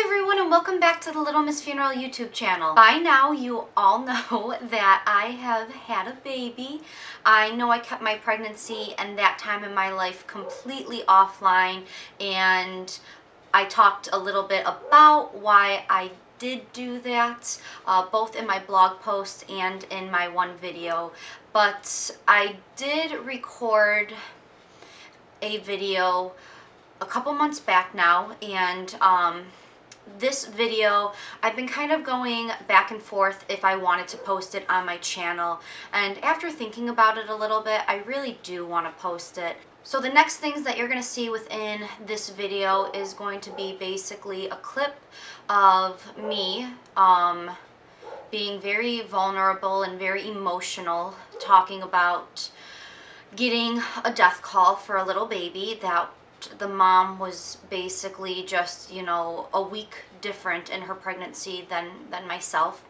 Hi everyone, and welcome back to the Little Miss Funeral YouTube channel. By now you all know that I have had a baby. I know I kept my pregnancy and that time in my life completely offline, and I talked a little bit about why I did do that, both in my blog post and in my one video. But I did record a video a couple months back now, and this video, I've been kind of going back and forth if I wanted to post it on my channel, and after thinking about it a little bit, I really do want to post it. So the next things that you're going to see within this video is going to be basically a clip of me being very vulnerable and very emotional, talking about getting a death call for a little baby that the mom was basically just, a week different in her pregnancy than myself,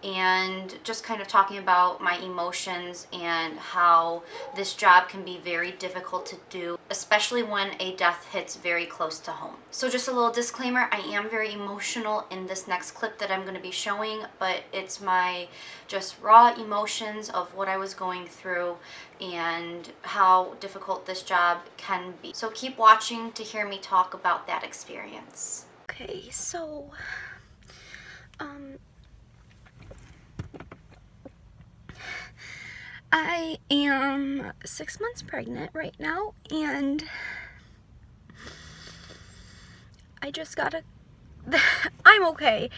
and just kind of talking about my emotions and how this job can be very difficult to do, especially when a death hits very close to home. So just a little disclaimer, I am very emotional in this next clip that I'm going to be showing, but it's my just raw emotions of what I was going through and how difficult this job can be. So keep watching to hear me talk about that experience. Okay, so I am 6 months pregnant right now, and I just got I'm okay.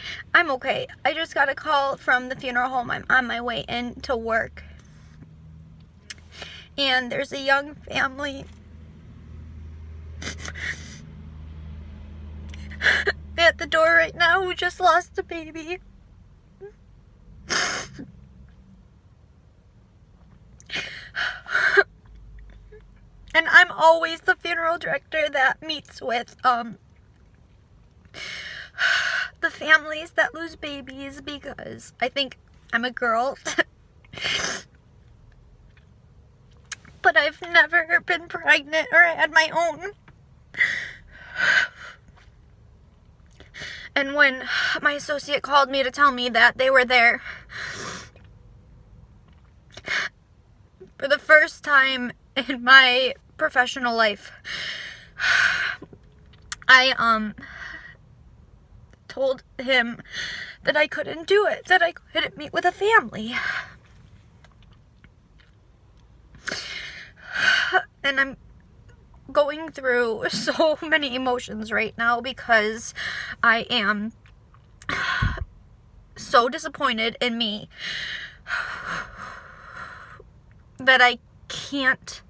I just got a call from the funeral home. I'm on my way in to work, and there's a young family at the door right now who just lost a baby. And I'm always the funeral director that meets with the families that lose babies, because I think I'm a girl. But I've never been pregnant or had my own. And when my associate called me to tell me that they were there for the first time in my professional life, I told him that I couldn't do it, that I couldn't meet with a family. And I'm going through so many emotions right now because I am so disappointed in me that I can't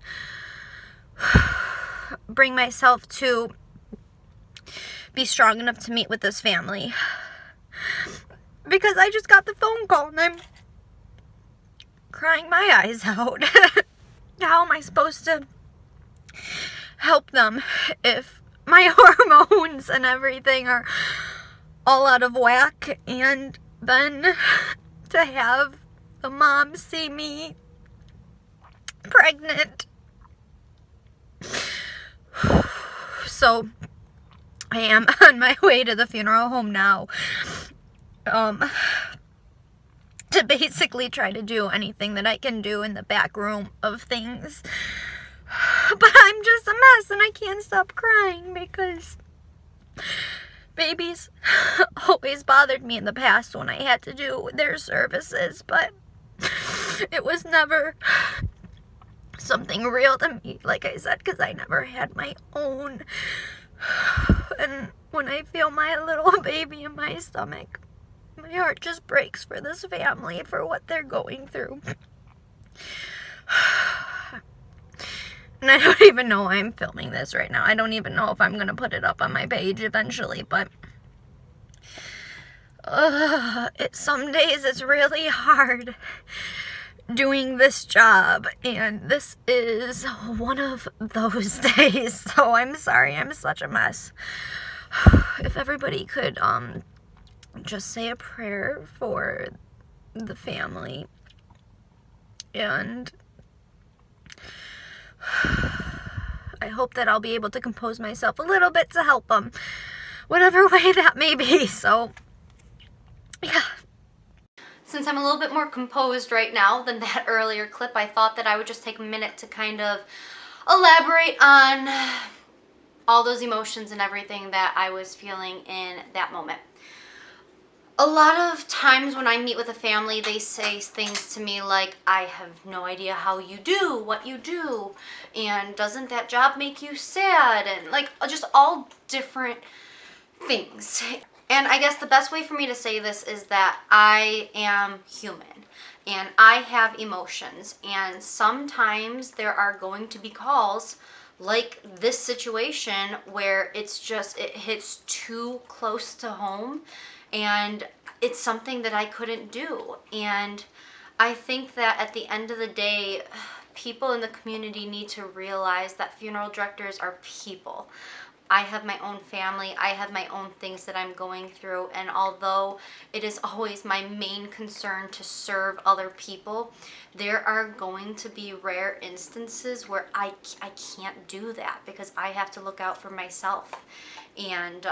bring myself to be strong enough to meet with this family, because I just got the phone call and I'm crying my eyes out. How am I supposed to help them if my hormones and everything are all out of whack? And then to have the mom see me pregnant. So I am on my way to the funeral home now, to basically try to do anything that I can do in the back room of things. But I'm just a mess, and I can't stop crying because babies always bothered me in the past when I had to do their services, but it was never something real to me, like I said, because I never had my own. And when I feel my little baby in my stomach, my heart just breaks for this family, for what they're going through. And I don't even know why I'm filming this right now. I don't even know if I'm going to put it up on my page eventually, but some days it's really hard doing this job, and this is one of those days. So I'm sorry, I'm such a mess. If everybody could just say a prayer for the family, and I hope that I'll be able to compose myself a little bit to help them whatever way that may be. So, yeah. Since I'm a little bit more composed right now than that earlier clip, I thought that I would just take a minute to kind of elaborate on all those emotions and everything that I was feeling in that moment. A lot of times when I meet with a family, they say things to me like, I have no idea how you do what you do, and doesn't that job make you sad, and like just all different things. And I guess the best way for me to say this is that I am human and I have emotions, and sometimes there are going to be calls like this situation where it's just, it hits too close to home and it's something that I couldn't do. And I think that at the end of the day, people in the community need to realize that funeral directors are people. I have my own family, I have my own things that I'm going through, and although it is always my main concern to serve other people, there are going to be rare instances where I can't do that because I have to look out for myself. And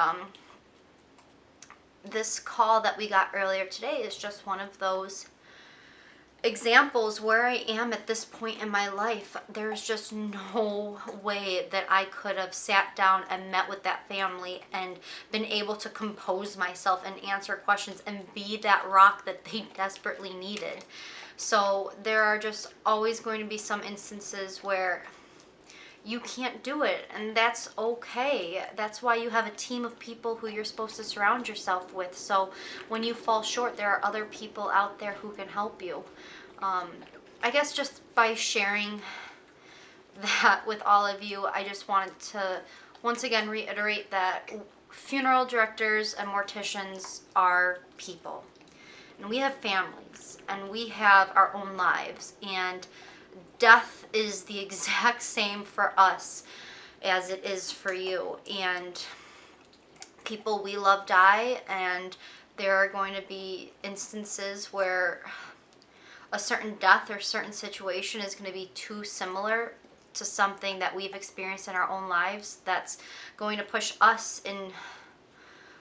this call that we got earlier today is just one of those examples where I am at this point in my life. There's just no way that I could have sat down and met with that family and been able to compose myself and answer questions and be that rock that they desperately needed. So there are just always going to be some instances where you can't do it, and that's okay. That's why you have a team of people who you're supposed to surround yourself with. So when you fall short, there are other people out there who can help you. I guess just by sharing that with all of you, I just wanted to once again reiterate that funeral directors and morticians are people, and we have families, and we have our own lives, and death is the exact same for us as it is for you. And people we love die, and there are going to be instances where a certain death or certain situation is going to be too similar to something that we've experienced in our own lives that's going to push us in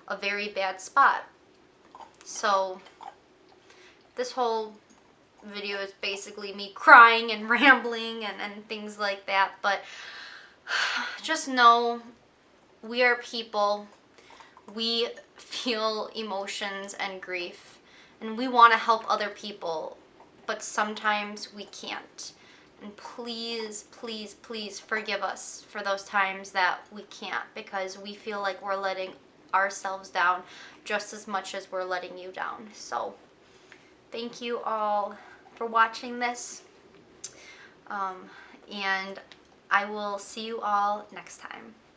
a very bad spot. So this whole video is basically me crying and rambling and things like that, but just know we are people. We feel emotions and grief, and we want to help other people, but sometimes we can't. And please, please, please forgive us for those times that we can't, because we feel like we're letting ourselves down just as much as we're letting you down. So thank you all for watching this, and I will see you all next time.